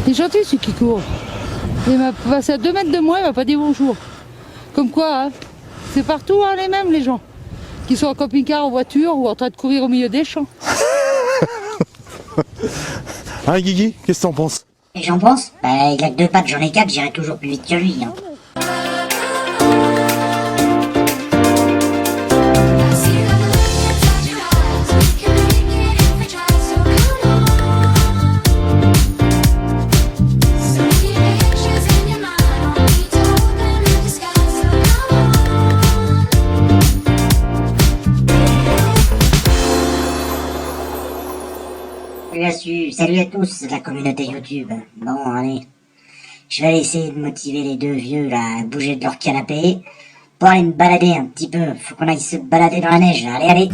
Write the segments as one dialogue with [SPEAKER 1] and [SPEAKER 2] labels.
[SPEAKER 1] Il est gentil celui qui court. Il m'a passé à 2 mètres de moi, il m'a pas dit bonjour. Comme quoi, hein, c'est partout hein, les mêmes les gens. Qui sont en camping-car, en voiture ou en train de courir au milieu des champs.
[SPEAKER 2] Hein Guigui, qu'est-ce que t'en penses?
[SPEAKER 3] Et j'en pense, bah, il a que 2 pattes, j'en ai 4, j'irai toujours plus vite que lui. Hein. Salut à tous, la communauté YouTube. Bon, allez. Je vais aller essayer de motiver les deux vieux là à bouger de leur canapé pour aller me balader un petit peu. Faut qu'on aille se balader dans la neige. Allez, allez.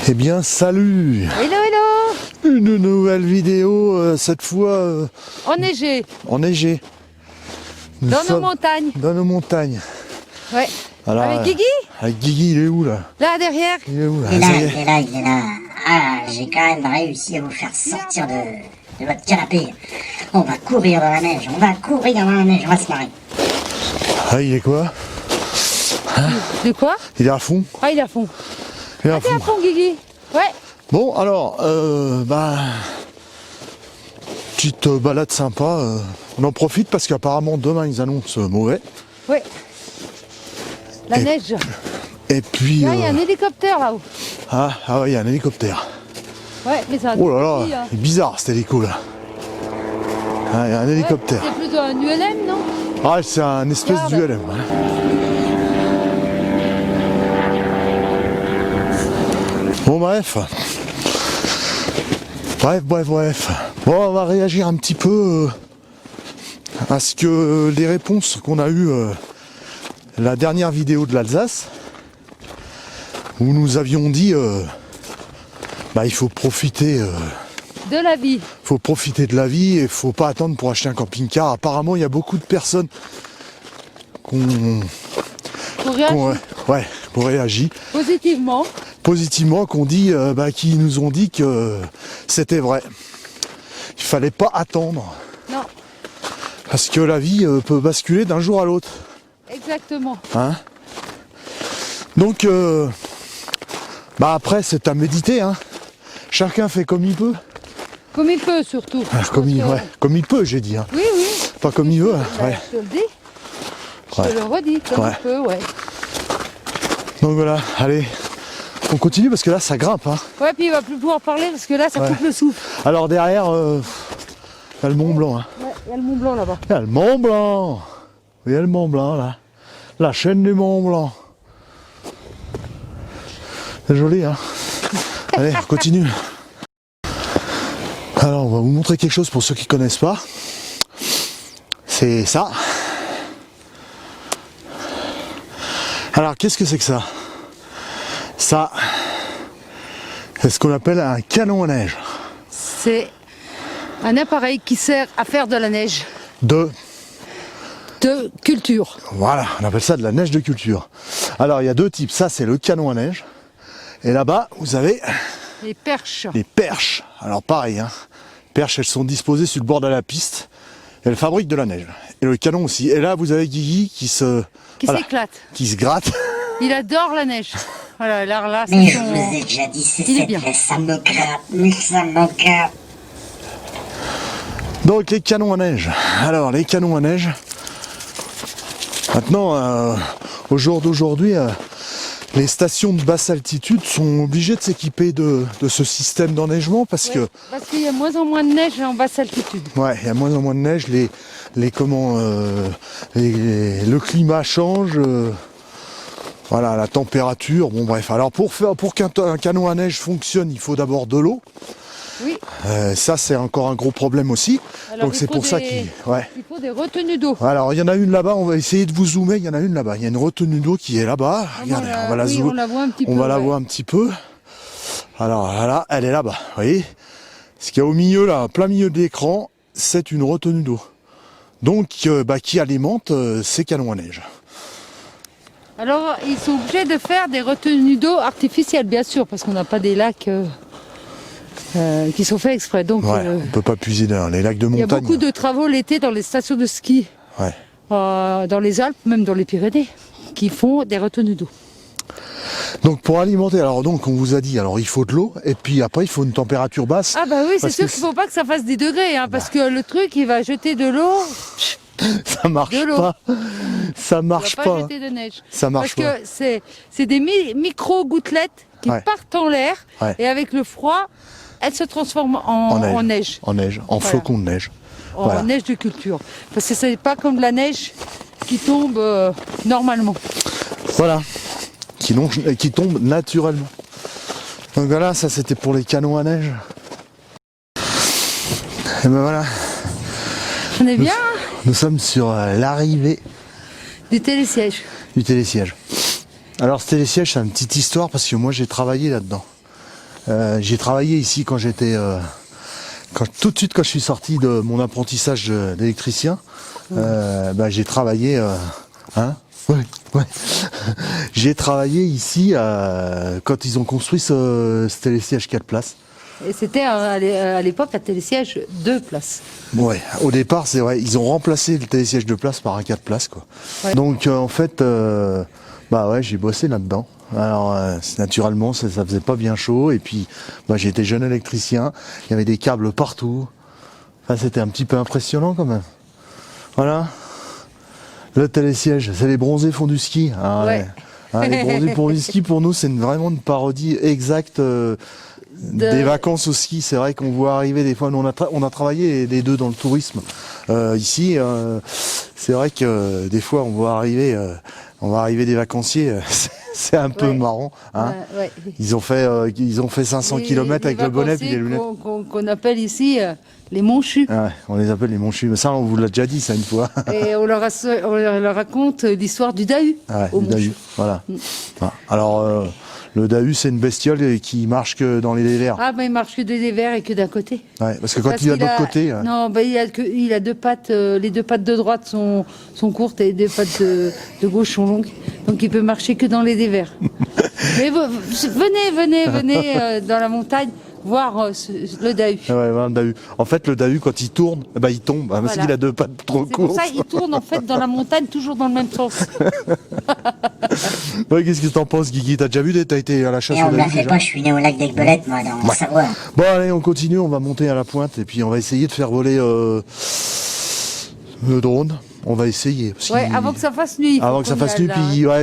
[SPEAKER 2] Eh bien salut!
[SPEAKER 1] Hello, hello!
[SPEAKER 2] Une nouvelle vidéo, cette fois
[SPEAKER 1] Enneigé,
[SPEAKER 2] enneigée. Nous
[SPEAKER 1] dans nos
[SPEAKER 2] sommes
[SPEAKER 1] montagnes.
[SPEAKER 2] dans nos montagnes.
[SPEAKER 1] Ouais.
[SPEAKER 2] Alors,
[SPEAKER 1] Avec Guigui?
[SPEAKER 2] Avec Guigui, il est où là?
[SPEAKER 1] Là, derrière.
[SPEAKER 2] Il est où là?
[SPEAKER 3] Il est là,
[SPEAKER 2] Ça y est.
[SPEAKER 3] il est là, il est là. Ah, j'ai quand même réussi à vous faire sortir de votre canapé. On va courir dans la neige, on va courir dans la neige, on va se marrer.
[SPEAKER 2] Ah, il est quoi?
[SPEAKER 1] De quoi?
[SPEAKER 2] Il est à fond?
[SPEAKER 1] Ah, il est à fond.
[SPEAKER 2] Il est à
[SPEAKER 1] T'es à
[SPEAKER 2] fond.
[SPEAKER 1] fond, Guigui? Ouais.
[SPEAKER 2] Bon, alors, petite balade sympa. On en profite parce qu'apparemment demain ils annoncent mauvais.
[SPEAKER 1] Ouais. La
[SPEAKER 2] Et-
[SPEAKER 1] neige.
[SPEAKER 2] Et puis.
[SPEAKER 1] Là, il y a un hélicoptère là-haut.
[SPEAKER 2] Ah ouais, il y a un hélicoptère.
[SPEAKER 1] Ouais, mais ça.
[SPEAKER 2] Oh là là, il est bizarre cet hélico là. Ah, il y a un hélicoptère.
[SPEAKER 1] C'est plutôt un ULM, non?
[SPEAKER 2] Ah, c'est un espèce
[SPEAKER 1] Regarde.
[SPEAKER 2] d'ULM. Hein. Bon, bref. Bref. Bon, on va réagir un petit peu à ce que les réponses qu'on a eues la dernière vidéo de l'Alsace, où nous avions dit il faut profiter.
[SPEAKER 1] De la vie.
[SPEAKER 2] Faut profiter de la vie et faut pas attendre pour acheter un camping-car. Apparemment, il y a beaucoup de personnes qui ont réagi
[SPEAKER 1] Positivement.
[SPEAKER 2] positivement, qui nous ont dit que c'était vrai. Il fallait pas attendre.
[SPEAKER 1] Non,
[SPEAKER 2] Parce que la vie peut basculer d'un jour à l'autre.
[SPEAKER 1] exactement.
[SPEAKER 2] Hein. Donc, après, c'est à méditer. Hein. Chacun fait comme il peut.
[SPEAKER 1] Comme il peut, surtout.
[SPEAKER 2] Comme il,
[SPEAKER 1] Parce que-
[SPEAKER 2] comme il peut, j'ai dit. Hein.
[SPEAKER 1] Oui, oui.
[SPEAKER 2] Pas comme il veut. Hein.
[SPEAKER 1] Bah,
[SPEAKER 2] Ouais.
[SPEAKER 1] je te le dis. Je
[SPEAKER 2] Ouais.
[SPEAKER 1] te le redis, comme
[SPEAKER 2] Ouais.
[SPEAKER 1] il peut, ouais.
[SPEAKER 2] Donc voilà, allez, on continue parce que là, ça grimpe. Hein.
[SPEAKER 1] Ouais, puis il va plus pouvoir parler parce que là, ça
[SPEAKER 2] Ouais.
[SPEAKER 1] coupe le souffle.
[SPEAKER 2] Alors derrière, il y a le Mont Blanc. Hein.
[SPEAKER 1] Ouais, il y a le Mont Blanc là-bas.
[SPEAKER 2] Il y a le Mont Blanc. Il y a le Mont Blanc là. La chaîne du Mont Blanc. C'est joli, hein. Allez, on continue. Alors, on va vous montrer quelque chose pour ceux qui connaissent pas. C'est ça. Alors, qu'est-ce que c'est que ça? Ça, c'est ce qu'on appelle un canon à neige.
[SPEAKER 1] C'est un appareil qui sert à faire de la neige
[SPEAKER 2] De
[SPEAKER 1] culture.
[SPEAKER 2] Voilà, on appelle ça de la neige de culture. Alors il y a deux types, ça c'est le canon à neige. Et là-bas, vous avez
[SPEAKER 1] Les perches.
[SPEAKER 2] les perches. Alors pareil, hein. Les perches, elles sont disposées sur le bord de la piste. Elles fabriquent de la neige. Et le canon aussi. Et là, vous avez Guigui qui se...
[SPEAKER 1] Qui
[SPEAKER 2] voilà,
[SPEAKER 1] s'éclate.
[SPEAKER 2] qui se gratte.
[SPEAKER 1] Il adore la neige. Voilà, alors là,
[SPEAKER 3] Mais
[SPEAKER 1] c'est
[SPEAKER 3] je vous
[SPEAKER 1] son...
[SPEAKER 3] ai déjà dit, c'est
[SPEAKER 1] Il est
[SPEAKER 3] cette
[SPEAKER 1] bien.
[SPEAKER 3] neige, ça me gratte, mais ça me gratte.
[SPEAKER 2] Donc les canons à neige. Alors les canons à neige. Maintenant, au jour d'aujourd'hui, les stations de basse altitude sont obligées de s'équiper de ce système d'enneigement parce que
[SPEAKER 1] Parce qu'il y a de moins en moins de neige en basse altitude.
[SPEAKER 2] ouais, il y a moins en moins de neige, le climat change, voilà, la température, bon bref. Alors pour qu'un canon à neige fonctionne, il faut d'abord de l'eau.
[SPEAKER 1] Oui.
[SPEAKER 2] Ça c'est encore un gros problème aussi.
[SPEAKER 1] Alors,
[SPEAKER 2] Donc c'est pour ça
[SPEAKER 1] il faut des retenues d'eau.
[SPEAKER 2] Alors il y en a une là-bas, on va essayer de vous zoomer, il y en a une là-bas. Il y a une retenue d'eau qui est là-bas. Regardez, on va la zoomer.
[SPEAKER 1] On la voit un petit peu.
[SPEAKER 2] On va la voir un petit peu. Alors là, elle est là-bas, vous voyez. Ce qu'il y a au milieu là, plein milieu de l'écran, c'est une retenue d'eau. Donc qui alimente ces canons à neige.
[SPEAKER 1] Alors ils sont obligés de faire des retenues d'eau artificielles, bien sûr, parce qu'on n'a pas des lacs qui sont faits exprès. Donc
[SPEAKER 2] Ouais, on peut pas puiser dans les lacs de
[SPEAKER 1] il y a
[SPEAKER 2] montagne.
[SPEAKER 1] beaucoup de travaux l'été dans les stations de ski,
[SPEAKER 2] Ouais.
[SPEAKER 1] dans les Alpes, même dans les Pyrénées, qui font des retenues d'eau.
[SPEAKER 2] Donc pour alimenter, alors donc on vous a dit, alors il faut de l'eau et puis après il faut une température basse.
[SPEAKER 1] Ah bah oui, c'est
[SPEAKER 2] Parce
[SPEAKER 1] sûr
[SPEAKER 2] que
[SPEAKER 1] qu'il ne faut pas que ça fasse des degrés, hein, parce que le truc, il va jeter de l'eau,
[SPEAKER 2] Ça marche
[SPEAKER 1] de l'eau.
[SPEAKER 2] pas. Ça
[SPEAKER 1] il
[SPEAKER 2] marche
[SPEAKER 1] va pas
[SPEAKER 2] pas.
[SPEAKER 1] jeter de neige.
[SPEAKER 2] Ça marche
[SPEAKER 1] Parce
[SPEAKER 2] pas.
[SPEAKER 1] que c'est des micro-gouttelettes qui
[SPEAKER 2] Ouais.
[SPEAKER 1] partent en l'air,
[SPEAKER 2] Ouais.
[SPEAKER 1] et avec le froid, elles se transforment en neige.
[SPEAKER 2] En neige, en
[SPEAKER 1] Voilà.
[SPEAKER 2] flocons de neige.
[SPEAKER 1] En
[SPEAKER 2] Voilà.
[SPEAKER 1] neige de culture. Parce que c'est pas comme de la neige qui tombe normalement.
[SPEAKER 2] Voilà. Qui tombe naturellement. Donc voilà, ça c'était pour les canons à neige. Et ben voilà,
[SPEAKER 1] On est bien, hein,
[SPEAKER 2] nous sommes sur l'arrivée
[SPEAKER 1] du télésiège.
[SPEAKER 2] du télésiège. Alors ce télésiège, c'est une petite histoire parce que moi j'ai travaillé là-dedans. J'ai travaillé ici quand j'étais... tout de suite quand je suis sorti de mon apprentissage d'électricien, j'ai travaillé... Ouais. J'ai travaillé ici quand ils ont construit ce télésiège 4 places.
[SPEAKER 1] Et c'était à l'époque un télésiège 2 places.
[SPEAKER 2] Ouais, au départ, c'est vrai, ils ont remplacé le télésiège 2 places par un 4 places, quoi.
[SPEAKER 1] Ouais.
[SPEAKER 2] Donc en fait, j'ai bossé là-dedans. Alors naturellement, ça faisait pas bien chaud et puis j'étais jeune électricien, il y avait des câbles partout. Enfin, c'était un petit peu impressionnant quand même. Voilà. Le télésiège, c'est les bronzés font du ski. Ah,
[SPEAKER 1] Ouais.
[SPEAKER 2] Les bronzés font du ski, pour nous, c'est vraiment une parodie exacte des vacances au ski. C'est vrai qu'on voit arriver des fois, nous, on a travaillé les deux dans le tourisme. Ici, c'est vrai que des fois, on voit arriver des vacanciers. C'est un peu marrant. Hein.
[SPEAKER 1] Ouais.
[SPEAKER 2] Ils ont fait 500 km avec le bonnet et les lunettes.
[SPEAKER 1] Qu'on appelle ici les monchus.
[SPEAKER 2] Ouais, on les appelle les monchus. Mais ça, on vous l'a déjà dit, ça, une fois.
[SPEAKER 1] Et on leur raconte l'histoire du Dahu.
[SPEAKER 2] Ouais,
[SPEAKER 1] au
[SPEAKER 2] le Dahu,
[SPEAKER 1] Monchu.
[SPEAKER 2] voilà. Voilà. Alors, le Dahu, c'est une bestiole qui marche que dans les dévers.
[SPEAKER 1] Ah, il marche que de l'hiver et que d'un côté.
[SPEAKER 2] Ouais, parce que quand il est de l'autre côté...
[SPEAKER 1] Non, il a 2 pattes. Les 2 pattes de droite sont courtes et les 2 pattes de gauche sont longues. Donc il peut marcher que dans les dévers. Mais venez dans la montagne voir le Dahu.
[SPEAKER 2] Ouais, le Dahu. En fait, le Dahu, quand il tourne, il tombe. Parce
[SPEAKER 1] Voilà.
[SPEAKER 2] qu'il a 2 pattes trop
[SPEAKER 1] C'est pour
[SPEAKER 2] courtes.
[SPEAKER 1] ça qu'il tourne en fait dans la montagne toujours dans le même sens.
[SPEAKER 2] Ouais, qu'est-ce que t'en penses, Guigui? T'as déjà vu, t'as été à la chasse
[SPEAKER 3] Et
[SPEAKER 2] au
[SPEAKER 3] on me la
[SPEAKER 2] Dahu
[SPEAKER 3] fait
[SPEAKER 2] déjà?
[SPEAKER 3] pas, je suis né au lac d'Aiguebelette, moi, dans le Savoie.
[SPEAKER 2] Bon, allez, on continue, on va monter à la pointe et puis on va essayer de faire voler le drone. On va essayer. Parce
[SPEAKER 1] Ouais,
[SPEAKER 2] qu'il-
[SPEAKER 1] avant que ça fasse nuit.
[SPEAKER 2] Avant que ça fasse nuit,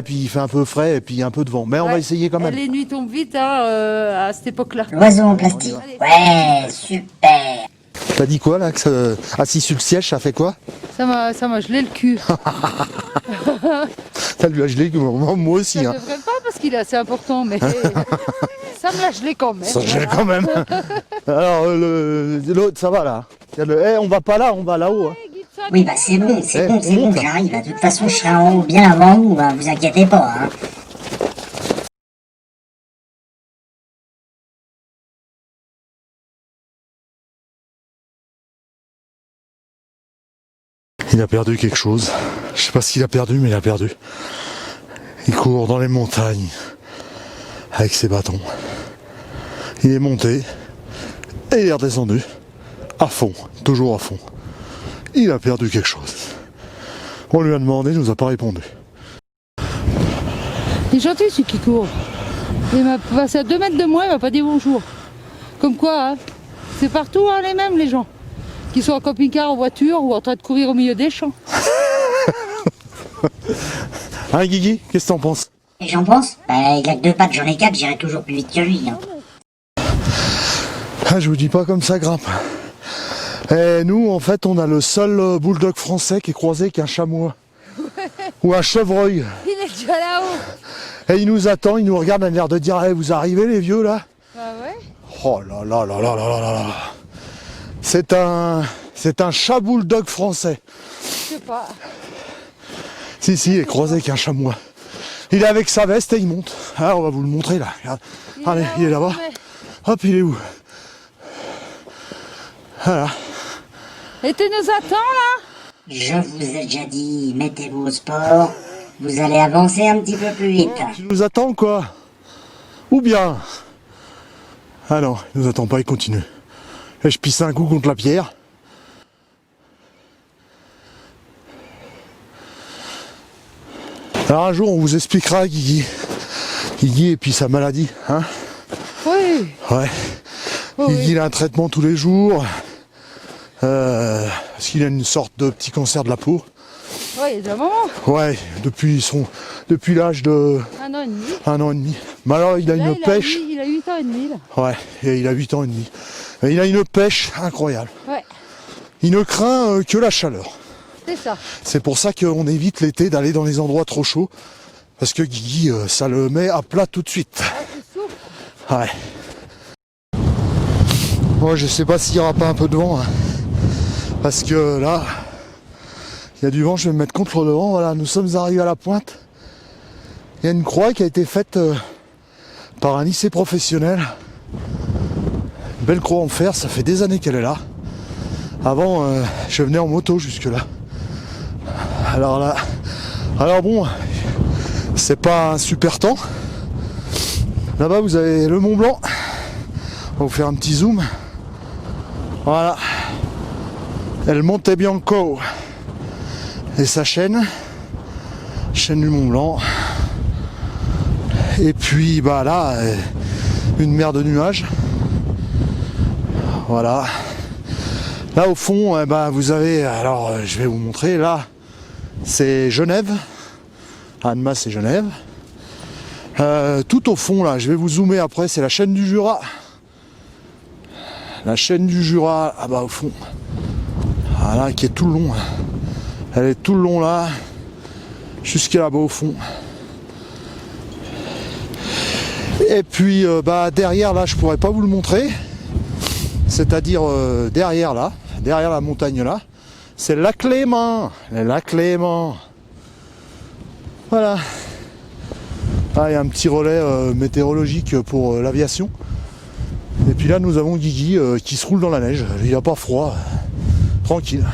[SPEAKER 2] puis il fait un peu frais et puis un peu de vent. Mais on va essayer quand même.
[SPEAKER 1] Les nuits tombent vite à cette époque-là.
[SPEAKER 3] L'oiseau en plastique. Ouais, super.
[SPEAKER 2] T'as dit quoi là assis sur le siège, ça fait quoi?
[SPEAKER 1] Ça m'a gelé le cul.
[SPEAKER 2] Ça lui a gelé, moi aussi.
[SPEAKER 1] Ça
[SPEAKER 2] Hein.
[SPEAKER 1] devrait pas parce qu'il est assez important, mais ça me l'a gelé quand même.
[SPEAKER 2] Ça gèle quand même. Alors l'autre, ça va là. On va pas là, on va là-haut. Hein.
[SPEAKER 3] Oui, c'est bon, c'est bon,
[SPEAKER 2] monte, là.
[SPEAKER 3] j'arrive. De toute façon, je serai en haut bien avant vous, hein, vous inquiétez pas. Hein.
[SPEAKER 2] Il a perdu quelque chose. Je sais pas ce qu'il a perdu, mais il a perdu. Il court dans les montagnes avec ses bâtons. Il est monté et il est redescendu à fond, toujours à fond. Il a perdu quelque chose. On lui a demandé, il nous a pas répondu.
[SPEAKER 1] Il est gentil celui qui court. Il m'a passé à 2 mètres de moi, il m'a pas dit bonjour. Comme quoi, hein, c'est partout hein, les mêmes les gens. Qui sont en camping-car, en voiture ou en train de courir au milieu des champs.
[SPEAKER 2] Hein Guigui, qu'est-ce que t'en penses?
[SPEAKER 3] Et j'en pense, bah, il a que 2 pattes, j'en ai 4, j'irai toujours plus vite que lui. Hein.
[SPEAKER 2] Ah, je vous dis pas comme ça grimpe. Et nous, en fait, on a le seul bulldog français qui est croisé avec un chamois. Ou un chevreuil.
[SPEAKER 1] Il est déjà là-haut.
[SPEAKER 2] Et il nous attend, il nous regarde, il a l'air de dire hey, vous arrivez les vieux là?
[SPEAKER 1] Bah ouais.
[SPEAKER 2] Oh là là là là là là là là. C'est un chat bulldog français.
[SPEAKER 1] Je sais pas.
[SPEAKER 2] Si, il est croisé avec un chamois. Il est avec sa veste et il monte. Ah, on va vous le montrer là. Regarde. Allez, il est là-bas. Hop, il est où? Voilà.
[SPEAKER 1] Et tu nous attends là?
[SPEAKER 3] Je vous ai déjà dit, mettez-vous au sport, vous allez avancer un petit peu plus vite.
[SPEAKER 2] Tu nous attends quoi? Ou bien? Ah non, il nous attend pas, il continue. Et je pisse un coup contre la pierre. Alors un jour on vous expliquera Guigui et puis sa maladie, hein?
[SPEAKER 1] Oui.
[SPEAKER 2] Ouais.
[SPEAKER 1] Oh,
[SPEAKER 2] Guigui
[SPEAKER 1] oui.
[SPEAKER 2] il a un traitement tous les jours. Parce qu'il a une sorte de petit cancer de la peau.
[SPEAKER 1] Ouais, il y a déjà un moment.
[SPEAKER 2] Ouais, depuis l'âge de
[SPEAKER 1] 1 an et demi.
[SPEAKER 2] 1 an et demi. Mais alors il a
[SPEAKER 1] Là,
[SPEAKER 2] une pêche.
[SPEAKER 1] Il a 8 ans et demi là.
[SPEAKER 2] Ouais, et il a 8 ans et demi. Et il a une pêche incroyable.
[SPEAKER 1] Ouais,
[SPEAKER 2] Il ne craint que la chaleur.
[SPEAKER 1] c'est ça.
[SPEAKER 2] C'est pour ça qu'on évite l'été d'aller dans les endroits trop chauds. Parce que Guigui, ça le met à plat tout de suite.
[SPEAKER 1] Ah, c'est souffle.
[SPEAKER 2] Ouais. Moi, je sais pas s'il n'y aura pas un peu de vent. Hein. Parce que là, il y a du vent, je vais me mettre contre le vent. Voilà, nous sommes arrivés à la pointe. Il y a une croix qui a été faite par un lycée professionnel. Une belle croix en fer, ça fait des années qu'elle est là. Avant, je venais en moto jusque là. Alors bon, c'est pas un super temps. Là-bas, vous avez le Mont Blanc. On va vous faire un petit zoom. Voilà. El Monte Bianco. Et sa chaîne du Mont Blanc. Et puis, bah là, une mer de nuages. Voilà. Là au fond, vous avez, alors je vais vous montrer, là c'est Genève, Annemasse c'est Genève. Tout au fond là, je vais vous zoomer après, c'est la chaîne du Jura. La chaîne du Jura, au fond, voilà, qui est tout le long. Elle est tout le long là, jusqu'à là-bas au fond. Et puis derrière là, je pourrais pas vous le montrer. C'est-à-dire derrière là, derrière la montagne là, c'est le lac Léman. Le lac Léman. Voilà. Ah, il y a un petit relais météorologique pour l'aviation. Et puis là, nous avons Guigui qui se roule dans la neige. Il n'y a pas froid. Tranquille.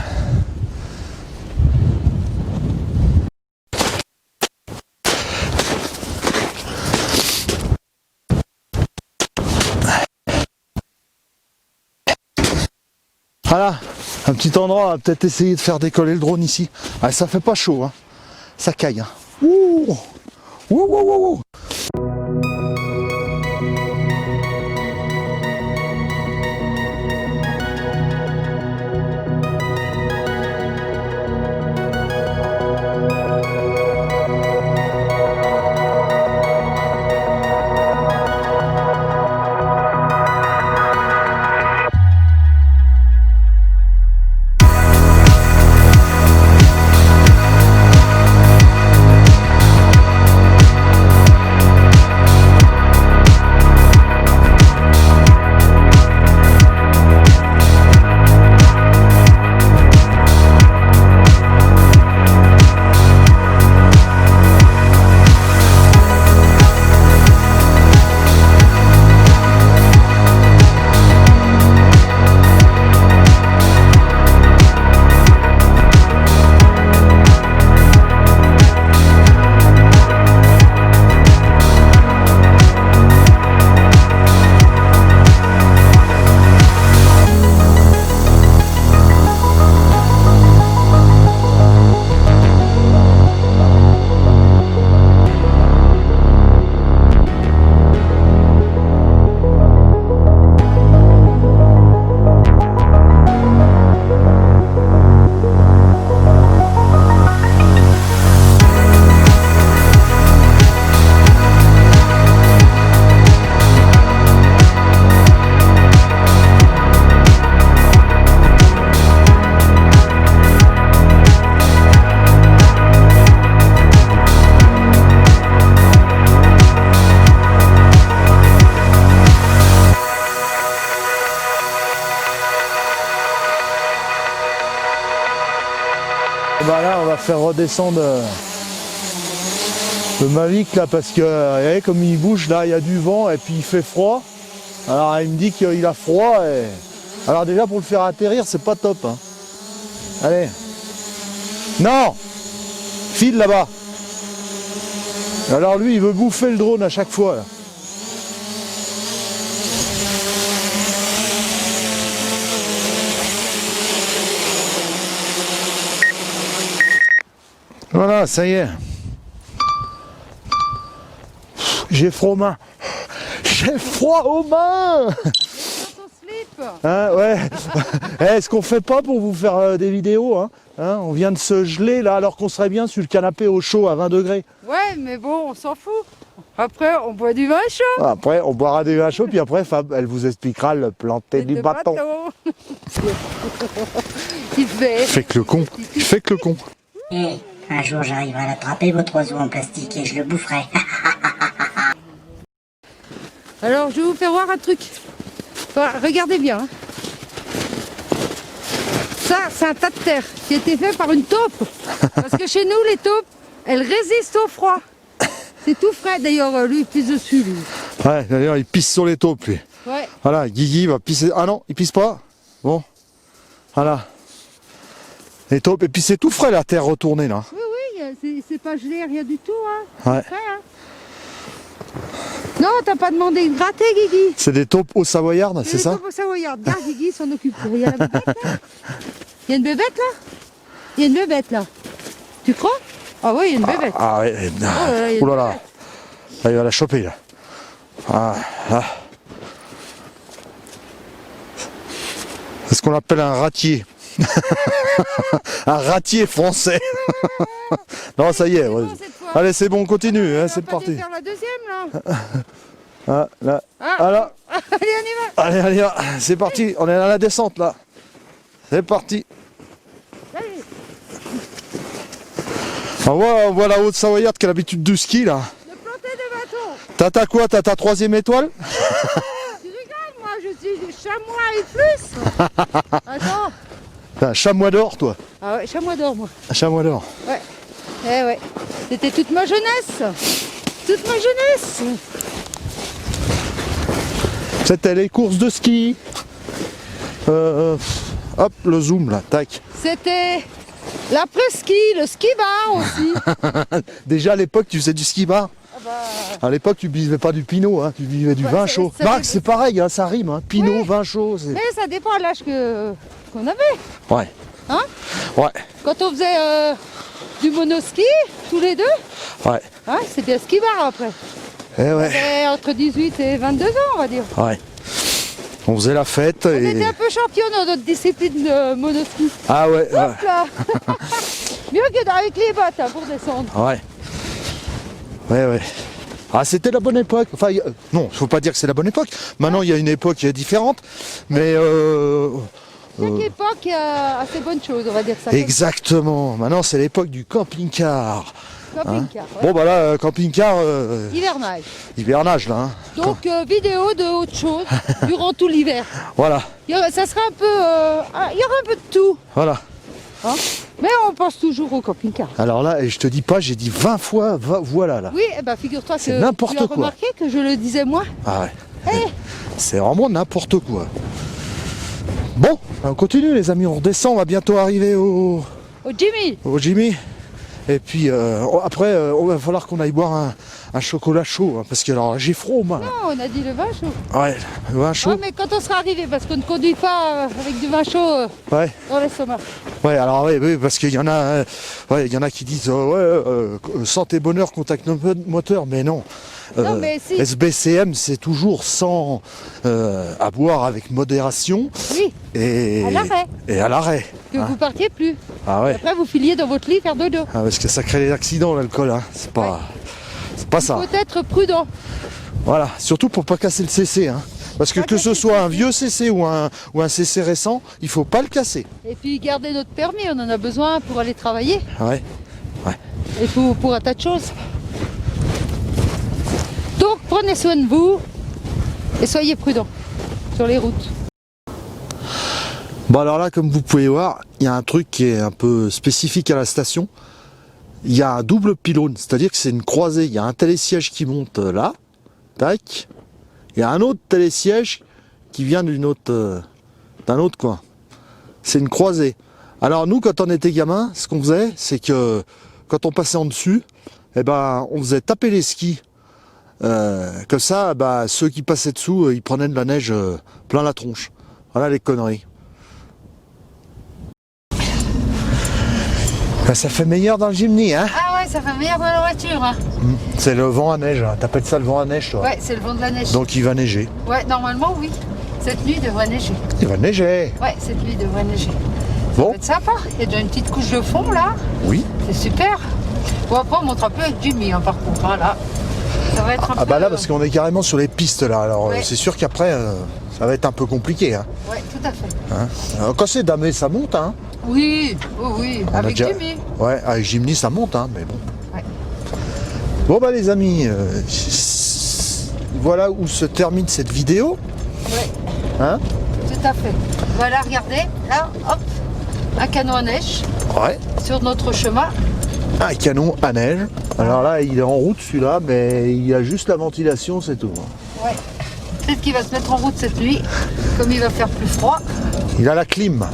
[SPEAKER 2] Voilà, un petit endroit, on va peut-être essayer de faire décoller le drone ici. Ah, ça fait pas chaud, hein. Ça caille. Hein. Ouh. Ouh, ouh, ouh, ouh. bah là, on va faire redescendre le Mavic là parce que regardez, comme il bouge là, il y a du vent et puis il fait froid. Alors il me dit qu'il a froid. Alors déjà pour le faire atterrir, c'est pas top. Hein. Allez. Non. File là-bas. Alors lui, il veut bouffer le drone à chaque fois. Là. Voilà, ça y est. J'ai froid aux mains. J'ai froid aux mains. Hein, ouais. Est-ce qu'on fait pas pour vous faire des vidéos hein, on vient de se geler là alors qu'on serait bien sur le canapé au chaud à 20 degrés.
[SPEAKER 1] Ouais, mais bon, on s'en fout. Après, on boit du vin chaud.
[SPEAKER 2] Après, on boira du vin chaud, puis après, Fab, elle vous expliquera le planter du bâton.
[SPEAKER 1] Il fait
[SPEAKER 2] que le con. Il fait que le con.
[SPEAKER 3] Et un jour j'arriverai à l'attraper, votre oiseau en plastique, et je le boufferai.
[SPEAKER 1] Alors, je vais vous faire voir un truc. Enfin, regardez bien. Hein. Ça, c'est un tas de terre qui a été fait par une taupe. Parce que chez nous, les taupes, elles résistent au froid. C'est tout frais d'ailleurs, lui il pisse dessus. Lui.
[SPEAKER 2] Ouais, d'ailleurs, il pisse sur les taupes, lui.
[SPEAKER 1] Ouais.
[SPEAKER 2] Voilà, Guigui va pisser. Ah non, il pisse pas. Bon. Voilà. Les taupes, et puis c'est tout frais la terre retournée là.
[SPEAKER 1] Oui, c'est pas gelé, rien du tout. Hein.
[SPEAKER 2] Ouais.
[SPEAKER 1] Frais, hein. Non, t'as pas demandé de gratter, Guigui.
[SPEAKER 2] C'est des taupes au savoyardes, c'est ça?
[SPEAKER 1] Des taupes au savoyardes. Regarde, Guigui s'en occupe. Il y a la bébête là. Il y a une bébête là. Il y a une bébête là. Tu crois? Ah oui, il y a une bébête.
[SPEAKER 2] Ah ouais. Oh là là. Là, il va la choper là. Ah, là. C'est ce qu'on appelle un ratier. Un ratier français. Non, ça y est. Ouais. Allez, c'est bon, on continue. Hein, c'est parti.
[SPEAKER 1] On va faire la deuxième là.
[SPEAKER 2] Ah, là.
[SPEAKER 1] Ah,
[SPEAKER 2] là.
[SPEAKER 1] Allez, on y va.
[SPEAKER 2] Allez, allez, c'est parti. On est à la descente là. C'est parti.
[SPEAKER 1] Allez.
[SPEAKER 2] On voit la Haute-Savoyarde qui a l'habitude du ski là.
[SPEAKER 1] Le planter de bâton.
[SPEAKER 2] T'as quoi? T'as ta 3e étoile?
[SPEAKER 1] Tu rigoles, moi je suis chamois et plus. Attends.
[SPEAKER 2] T'es un chamois d'or toi.
[SPEAKER 1] Ah ouais, chamois d'or moi.
[SPEAKER 2] Un chamois d'or.
[SPEAKER 1] Ouais. Eh ouais. C'était toute ma jeunesse. Toute ma jeunesse.
[SPEAKER 2] C'était les courses de ski. Hop, le zoom là, tac.
[SPEAKER 1] C'était l'après-ski, le ski-bar aussi.
[SPEAKER 2] Déjà à l'époque tu faisais du ski bar.
[SPEAKER 1] Ah bah...
[SPEAKER 2] À l'époque tu buvais pas du pinot, hein, tu buvais du vin chaud. Marc, c'est pareil, hein, ça rime, hein, pinot, vin chaud.
[SPEAKER 1] Mais ça dépend à l'âge qu'on avait.
[SPEAKER 2] Ouais.
[SPEAKER 1] Hein?
[SPEAKER 2] Ouais.
[SPEAKER 1] Quand on faisait du monoski, tous les deux,
[SPEAKER 2] Ouais.
[SPEAKER 1] hein, c'était un ski-bar après.
[SPEAKER 2] Eh ouais.
[SPEAKER 1] C'était entre 18 et 22 ans, on va dire.
[SPEAKER 2] Ouais. On faisait la fête
[SPEAKER 1] On
[SPEAKER 2] et...
[SPEAKER 1] était un peu champion dans notre discipline de monoski.
[SPEAKER 2] Ah ouais, ouais.
[SPEAKER 1] Hop là. Mieux que avec les bottes hein, pour descendre.
[SPEAKER 2] Ouais. Ouais, ouais. Ah, c'était la bonne époque. Enfin, non, faut pas dire que c'est la bonne époque. Maintenant, il y a une époque qui est différente. Mais...
[SPEAKER 1] Chaque époque a ses bonnes choses, on va dire ça.
[SPEAKER 2] Exactement. Maintenant, c'est l'époque du camping-car.
[SPEAKER 1] Camping-car.
[SPEAKER 2] Hein. Bon, bah là, camping-car...
[SPEAKER 1] Hivernage.
[SPEAKER 2] Hivernage, là. Hein.
[SPEAKER 1] Donc, vidéo de autre chose durant tout l'hiver.
[SPEAKER 2] Voilà.
[SPEAKER 1] Ça sera un peu... il y aura un peu de tout.
[SPEAKER 2] Voilà.
[SPEAKER 1] Hein, mais on pense toujours au camping-car.
[SPEAKER 2] Alors là, et je te dis pas, j'ai dit 20 fois, voilà là.
[SPEAKER 1] Oui, eh ben, figure-toi que tu
[SPEAKER 2] n'importe
[SPEAKER 1] as
[SPEAKER 2] quoi.
[SPEAKER 1] remarqué que je le disais moi.
[SPEAKER 2] Ah ouais. C'est vraiment n'importe quoi. Bon, on continue les amis, on redescend, on va bientôt arriver au
[SPEAKER 1] Jimmy.
[SPEAKER 2] Jimmy. Et puis après, il va falloir qu'on aille boire un chocolat chaud, hein, parce que alors j'ai froid aux mains.
[SPEAKER 1] Non, on a dit le vin chaud.
[SPEAKER 2] Ouais, le vin chaud.
[SPEAKER 1] Ouais, mais quand on sera arrivé, parce qu'on ne conduit pas avec du vin chaud
[SPEAKER 2] Ouais.
[SPEAKER 1] dans l'estomac.
[SPEAKER 2] Ouais, alors oui, parce qu'il y en a, il y en a qui disent santé bonheur contact moteur, mais non.
[SPEAKER 1] Non, mais si.
[SPEAKER 2] SBCM, c'est toujours sans à boire avec modération.
[SPEAKER 1] Oui.
[SPEAKER 2] Et
[SPEAKER 1] à l'arrêt.
[SPEAKER 2] Et à l'arrêt.
[SPEAKER 1] Que vous partiez plus.
[SPEAKER 2] Ah ouais.
[SPEAKER 1] Après, vous filiez dans votre lit faire dodo.
[SPEAKER 2] Ah, parce que ça crée des accidents l'alcool, hein. C'est pas ça.
[SPEAKER 1] Il faut être prudent.
[SPEAKER 2] Voilà, surtout pour pas casser le CC, hein. Parce que ce soit un vieux CC ou un CC récent, il faut pas le casser.
[SPEAKER 1] Et puis garder notre permis, on en a besoin pour aller travailler.
[SPEAKER 2] Ouais. Ouais.
[SPEAKER 1] Et pour un tas de choses. Donc prenez soin de vous et soyez prudents sur les routes.
[SPEAKER 2] Bon alors là, comme vous pouvez voir, il y a un truc qui est un peu spécifique à la station. Il y a un double pylône, c'est-à-dire que c'est une croisée. Il y a un télésiège qui monte là, tac. Il y a un autre télésiège qui vient d'un autre coin. C'est une croisée. Alors nous, quand on était gamin, ce qu'on faisait, c'est que quand on passait en dessus, eh ben, on faisait taper les skis. Comme ça, bah, ceux qui passaient dessous, ils prenaient de la neige plein la tronche. Voilà les conneries. Bah, ça fait meilleur dans le Jimny, hein?
[SPEAKER 1] Ah ouais, ça fait meilleur dans la voiture. Hein.
[SPEAKER 2] C'est le vent à neige, hein. T'appelles ça le vent à neige, toi?
[SPEAKER 1] Ouais, c'est le vent de la neige.
[SPEAKER 2] Donc il va neiger.
[SPEAKER 1] Ouais, normalement, oui. Cette nuit, il devrait neiger.
[SPEAKER 2] Il va neiger.
[SPEAKER 1] Ouais, cette nuit, il devrait neiger. Ça
[SPEAKER 2] Bon.
[SPEAKER 1] va être sympa. Il y a déjà une petite couche de fond, là.
[SPEAKER 2] Oui.
[SPEAKER 1] C'est super. Bon, après, on monte un peu avec Jimmy, hein, par contre. Hein, là. Ça va être un peu...
[SPEAKER 2] Ah bah là, parce qu'on est carrément sur les pistes, là. Alors
[SPEAKER 1] Ouais.
[SPEAKER 2] c'est sûr qu'après, ça va être un peu compliqué, hein.
[SPEAKER 1] Ouais, tout à fait.
[SPEAKER 2] Hein. Alors, quand c'est damé, ça monte, hein.
[SPEAKER 1] Oui, oui, oui.
[SPEAKER 2] On a
[SPEAKER 1] Avec
[SPEAKER 2] déjà-
[SPEAKER 1] Jimmy.
[SPEAKER 2] Ouais, avec Jimny, ça monte, hein, mais bon.
[SPEAKER 1] Ouais.
[SPEAKER 2] Bon bah les amis, voilà où se termine cette vidéo.
[SPEAKER 1] Ouais,
[SPEAKER 2] Hein?
[SPEAKER 1] tout à fait. Voilà, regardez. Là, hop. Un canon à neige
[SPEAKER 2] Ouais.
[SPEAKER 1] sur notre chemin.
[SPEAKER 2] Un canon à neige. Alors là, il est en route celui-là, mais il y a juste la ventilation, c'est tout.
[SPEAKER 1] Ouais. Peut-être qu'il va se mettre en route cette nuit, comme il va faire plus froid.
[SPEAKER 2] Il a la clim.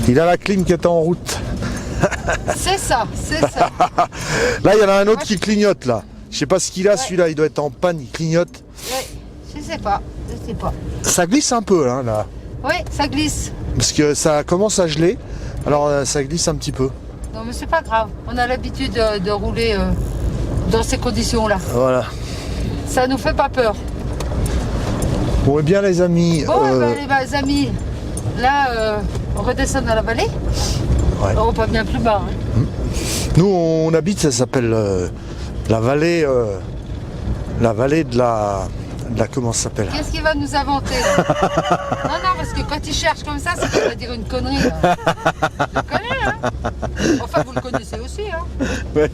[SPEAKER 2] Il a la clim qui est en route.
[SPEAKER 1] C'est ça, c'est ça.
[SPEAKER 2] Là, il y en a un autre qui clignote là. Je sais pas ce qu'il a, celui-là, il doit être en panne, il clignote.
[SPEAKER 1] Ouais, je sais pas, je sais pas.
[SPEAKER 2] Ça glisse un peu hein, là.
[SPEAKER 1] Oui, ça glisse.
[SPEAKER 2] Parce que ça commence à geler. Alors ça glisse un petit peu.
[SPEAKER 1] Non, mais c'est pas grave. On a l'habitude de rouler dans ces conditions-là.
[SPEAKER 2] Voilà.
[SPEAKER 1] Ça nous fait pas peur.
[SPEAKER 2] Bon, et bien les amis.
[SPEAKER 1] Bon, les amis, là, on redescend dans la vallée.
[SPEAKER 2] Ouais.
[SPEAKER 1] On va pas bien plus bas. Hein.
[SPEAKER 2] Nous, on habite, ça s'appelle la vallée de la comment ça s'appelle?
[SPEAKER 1] Qu'est-ce qu'il va nous inventer là? Non, non, parce que quand il cherche comme ça, c'est qu'il va dire une connerie. Là. Je le connais, hein. Enfin, vous le connaissez aussi, hein.
[SPEAKER 2] Ouais.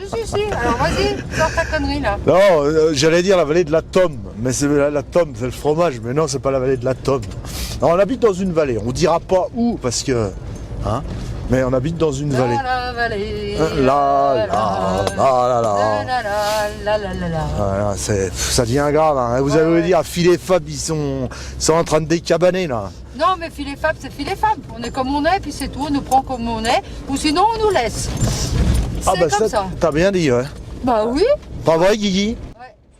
[SPEAKER 1] Si, si. Alors vas-y, sors ta connerie là.
[SPEAKER 2] Non, j'allais dire la vallée de la Tome, mais c'est la Tome, c'est le fromage, mais non, c'est pas la vallée de la Tome. Alors, on habite dans une vallée, on dira pas où parce que, hein, mais on habite dans une vallée.
[SPEAKER 1] La vallée.
[SPEAKER 2] Voilà, ça devient grave. Hein. Vous allez me dire, Phil et Fab, ils sont en train de décabaner là.
[SPEAKER 1] Non, mais filet Fab, c'est filet Fab. On est comme on est, puis c'est tout. On nous prend comme on est, ou sinon on nous laisse. C'est comme ça.
[SPEAKER 2] T'as bien dit, ouais.
[SPEAKER 1] Bah oui.
[SPEAKER 2] Pas vrai, Guigui?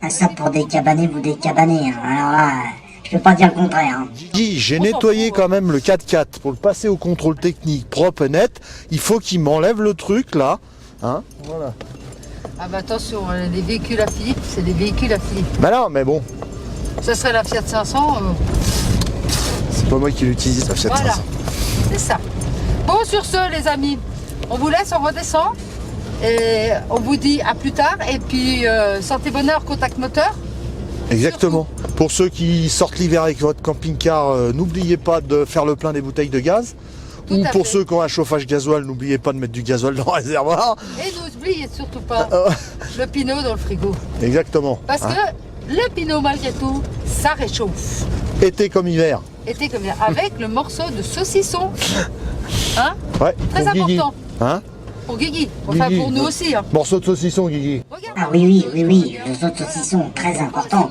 [SPEAKER 3] Ah, ça pour décabaner, vous décabanez. Hein. Alors là, je peux pas dire le contraire. Hein.
[SPEAKER 2] Guigui, j'ai
[SPEAKER 1] On s'en
[SPEAKER 2] nettoyé
[SPEAKER 1] fout,
[SPEAKER 2] quand même le 4x4 pour le passer au contrôle technique propre et net. Il faut qu'il m'enlève le truc là. Hein, voilà.
[SPEAKER 1] Ah bah attention, les véhicules à Philippe, c'est des véhicules à Philippe.
[SPEAKER 2] Bah non, mais bon,
[SPEAKER 1] Ça serait la Fiat 500.
[SPEAKER 2] c'est pas moi qui l'utilise, ça fait
[SPEAKER 1] Voilà,
[SPEAKER 2] 500.
[SPEAKER 1] c'est ça. Bon, sur ce, les amis, on vous laisse, on redescend. Et on vous dit à plus tard. Et puis, santé bonheur, contact moteur.
[SPEAKER 2] Exactement. Pour ceux qui sortent l'hiver avec votre camping-car, n'oubliez pas de faire le plein des bouteilles de gaz.
[SPEAKER 1] Tout
[SPEAKER 2] Ou
[SPEAKER 1] à
[SPEAKER 2] pour
[SPEAKER 1] fait.
[SPEAKER 2] ceux qui ont un chauffage gasoil, n'oubliez pas de mettre du gasoil dans le réservoir.
[SPEAKER 1] Et n'oubliez surtout pas
[SPEAKER 2] Euh,
[SPEAKER 1] le pinot dans le frigo.
[SPEAKER 2] Exactement.
[SPEAKER 1] Parce
[SPEAKER 2] Hein.
[SPEAKER 1] que le pinot, malgré tout, ça réchauffe.
[SPEAKER 2] Été comme hiver.
[SPEAKER 1] Était comme ça, avec le morceau de saucisson. Hein?
[SPEAKER 2] Ouais.
[SPEAKER 1] Très
[SPEAKER 2] pour Guigui.
[SPEAKER 1] important.
[SPEAKER 2] Hein?
[SPEAKER 1] Pour Guigui. Enfin,
[SPEAKER 2] Guigui.
[SPEAKER 1] pour nous aussi. Hein.
[SPEAKER 2] Morceau de saucisson, Guigui.
[SPEAKER 1] Regarde.
[SPEAKER 3] Ah oui, les autres saucissons, très important,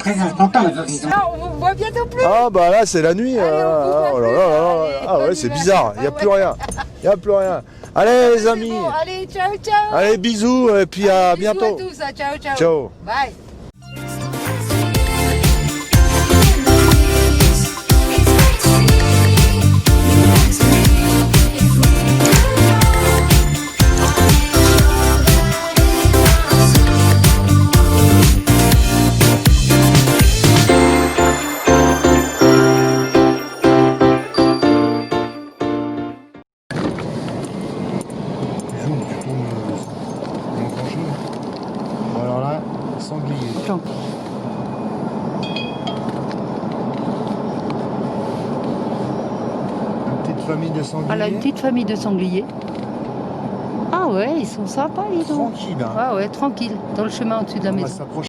[SPEAKER 3] le saucisson.
[SPEAKER 1] Ah, on vous voit bientôt plus.
[SPEAKER 2] Ah bah là c'est la nuit.
[SPEAKER 1] Allez, on vous voit
[SPEAKER 2] oh là
[SPEAKER 1] plus,
[SPEAKER 2] là là là.
[SPEAKER 1] allez,
[SPEAKER 2] Ah ouais,
[SPEAKER 1] bonne
[SPEAKER 2] c'est
[SPEAKER 1] nuit.
[SPEAKER 2] bizarre. Il n'y a
[SPEAKER 1] Ah
[SPEAKER 2] plus
[SPEAKER 1] ouais.
[SPEAKER 2] rien. Il n'y a plus rien. Allez les
[SPEAKER 1] C'est
[SPEAKER 2] amis.
[SPEAKER 1] bon, allez, ciao, ciao.
[SPEAKER 2] Allez bisous et puis à
[SPEAKER 1] Bisous
[SPEAKER 2] bientôt.
[SPEAKER 1] à tous, hein. Ciao, ciao.
[SPEAKER 2] Ciao.
[SPEAKER 1] Bye.
[SPEAKER 2] Alors là, sanglier.
[SPEAKER 1] Attends.
[SPEAKER 2] Une petite famille de sangliers.
[SPEAKER 1] Voilà, une petite famille de sangliers. Ah ouais, ils sont sympas, les donc.
[SPEAKER 2] Tranquille. Hein.
[SPEAKER 1] Ah ouais, tranquille, dans le chemin au-dessus de la
[SPEAKER 2] On va
[SPEAKER 1] maison.
[SPEAKER 2] s'approcher.